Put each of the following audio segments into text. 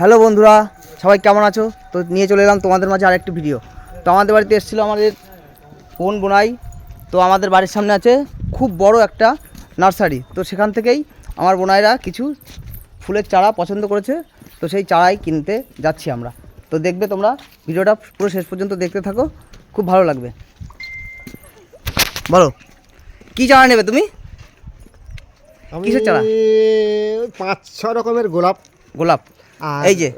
Hello বন্ধুরা, সবাই কেমন আছো? তো নিয়ে চলে এলাম তোমাদের মাঝে আরেকটি ভিডিও। তো আমাদের বাড়িতে এসেছিলো আমাদের বোনাই। তো আমাদের বাড়ির সামনে আছে খুব বড় একটা নার্সারি। তো সেখান থেকেই আমার বোনাইরা কিছু ফুলের চারা পছন্দ করেছে। তো সেই চারাই কিনতে যাচ্ছি আমরা। তো দেখবে তোমরা ভিডিওটা পুরো শেষ পর্যন্ত দেখতে থাকো, খুব ভালো লাগবে। বলো কী চারা নেবে তুমি? কিসের চারা? 5-6 রকমের গোলাপ। এই যে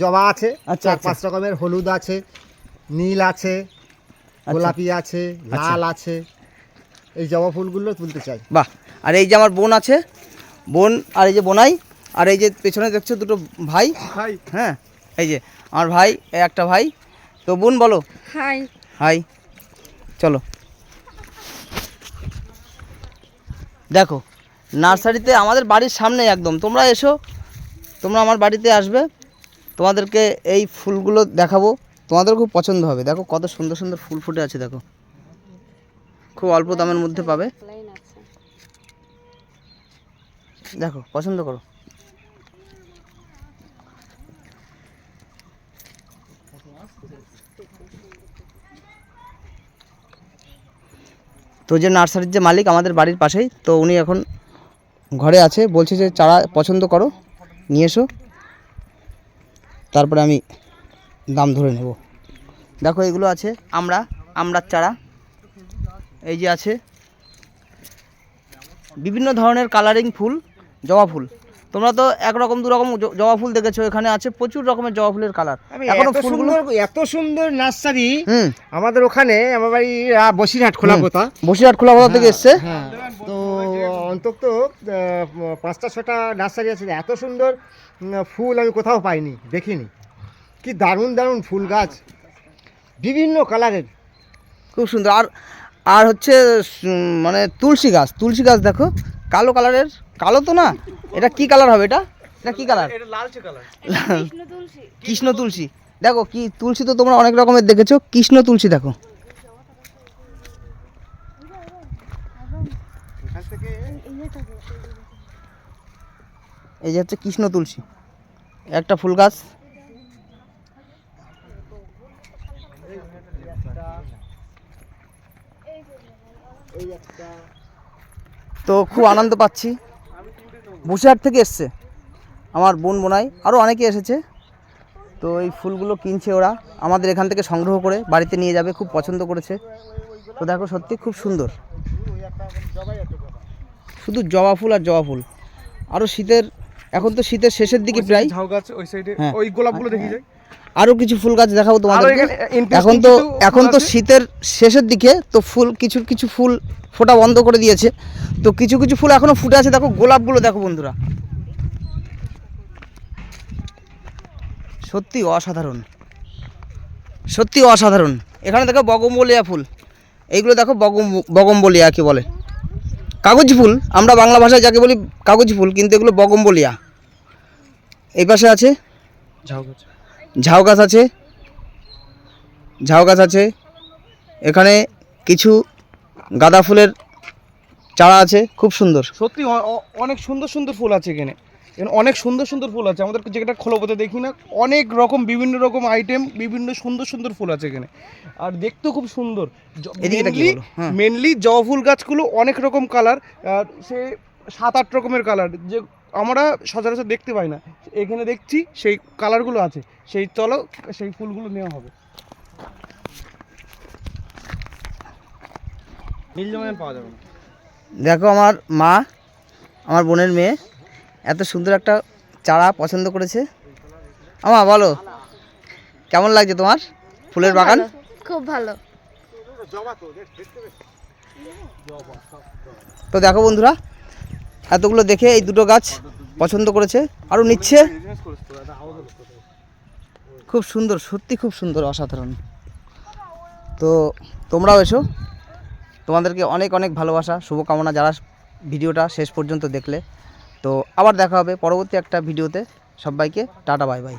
জবা আছে, আচ্ছা, 4-5 রকমের হলুদ আছে, নীল আছে, গোলাপি আছে, লাল আছে। এই জবা ফুলগুলো তুলতে চাই। বাহ। আর এই যে আমার বোন আছে, বোন আর এই যে বোনাই, আর এই যে পেছনে দেখছো দুটো ভাই। হ্যাঁ, এই যে আমার ভাই, একটা ভাই। তো বোন বলো হাই। হাই। চলো দেখো নার্সারিতে আমাদের বাড়ির সামনে একদম। তোমরা এসো, তোমরা আমার বাড়িতে আসবে, তোমাদেরকে এই ফুলগুলো দেখাবো, তোমাদের খুব পছন্দ হবে। দেখো কত সুন্দর সুন্দর ফুল ফুটে আছে, দেখো খুব অল্প দামের মধ্যে পাবে। দেখো পছন্দ করো। তো যে নার্সারির যে মালিক আমাদের বাড়ির পাশেই, তো উনি এখন ঘরে আছে, বলছে যে চারা পছন্দ করো, নিয়ে এসো, তারপরে আমি দাম ধরে নেব। দেখো এগুলো আছে আমড়ার চারা, এই যে আছে বিভিন্ন ধরনের কালারিং ফুল, জবা ফুল। তোমরা তো একরকম দুরকম জবা ফুল দেখেছো, এখানে আছে প্রচুর রকমের জবা ফুলের কালার। এত সুন্দর নার্সারি আমাদের ওখানে, আমার বাড়ি বসিরহাট খোলাপোতা থেকে এসছে। তো অন্তত 5টা-6টা নার্সারি আছে। এত সুন্দর ফুল আমি কোথাও পাইনি, দেখিনি। কি দারুণ দারুণ ফুল গাছ, বিভিন্ন কালারের, খুব সুন্দর। আর হচ্ছে মানে তুলসী গাছ দেখো, কালো কালারের। কালো তো না, এটা কি কালার হবে? এটা কি কালার? কৃষ্ণ তুলসী। দেখো কি তুলসী, তো তোমরা অনেক রকমের দেখেছো, কৃষ্ণ তুলসী দেখো। এই যে হচ্ছে কৃষ্ণ তুলসী, একটা ফুল গাছ। তো খুব আনন্দ পাচ্ছি। বসিরহাট থেকে এসছে আমার বোনাই, আরও অনেকে এসেছে। তো এই ফুলগুলো কিনছে ওরা, আমাদের এখান থেকে সংগ্রহ করে বাড়িতে নিয়ে যাবে, খুব পছন্দ করেছে। তো দেখো সত্যি খুব সুন্দর, শুধু জবা ফুল আর জবা ফুল। আরও এখন তো শীতের শেষের দিকে প্রায়, ওই গোলাপগুলো দেখি যায়। আরও কিছু ফুল গাছ দেখাবো তোমাদেরকে। এখন তো শীতের শেষের দিকে, তো ফুল কিছু ফুল ফোটা বন্ধ করে দিয়েছে, তো কিছু ফুল এখনো ফুটে আছে। দেখো গোলাপগুলো দেখো বন্ধুরা, সত্যি অসাধারণ। এখানে দেখো বগমবলিয়া ফুল, এইগুলো দেখো বগমবলিয়া কি বলে, কাগজি ফুল। আমরা বাংলা ভাষায় যাকে বলি কাগজি ফুল, কিন্তু এগুলো বগমবলিয়া। এই পাশে আছে ঝাউ গাছ আছে। এখানে কিছু গাঁদা ফুলের চারা আছে, খুব সুন্দর। সত্যি অনেক সুন্দর ফুল আছে এখানে অনেক সুন্দর ফুল আছে। আমাদের যেটা খোলাপোতে দেখি না, অনেক রকম বিভিন্ন রকম আইটেম, বিভিন্ন সুন্দর ফুল আছে এখানে, আর দেখতেও খুব সুন্দর। মেনলি জবা ফুল গাছগুলো অনেক রকম কালার, আর সে 7-8 রকমের কালার, যে আমরা সচরাচর দেখতে পাই না, এখানে দেখছি সেই কালারগুলো আছে। চলো সেই ফুলগুলো নেওয়া হবে। নীল জমের পাওয়া যাবে না। দেখো আমার মা, আমার বোনের মেয়ে, এত সুন্দর একটা চারা পছন্দ করেছে। আমা বলো কেমন লাগছে তোমার ফুলের বাগান? খুব ভালো। তো দেখো বন্ধুরা, এতগুলো দেখে এই দুটো গাছ পছন্দ করেছে, আরও নিচ্ছে। খুব সুন্দর, সত্যি খুব সুন্দর, অসাধারণ। তো তোমরাও এসো, তোমাদেরকে অনেক ভালোবাসা, শুভকামনা যারা ভিডিওটা শেষ পর্যন্ত দেখলে। তো আবার দেখা হবে পরবর্তী একটা ভিডিওতে। সবাইকে টাটা, বাই বাই।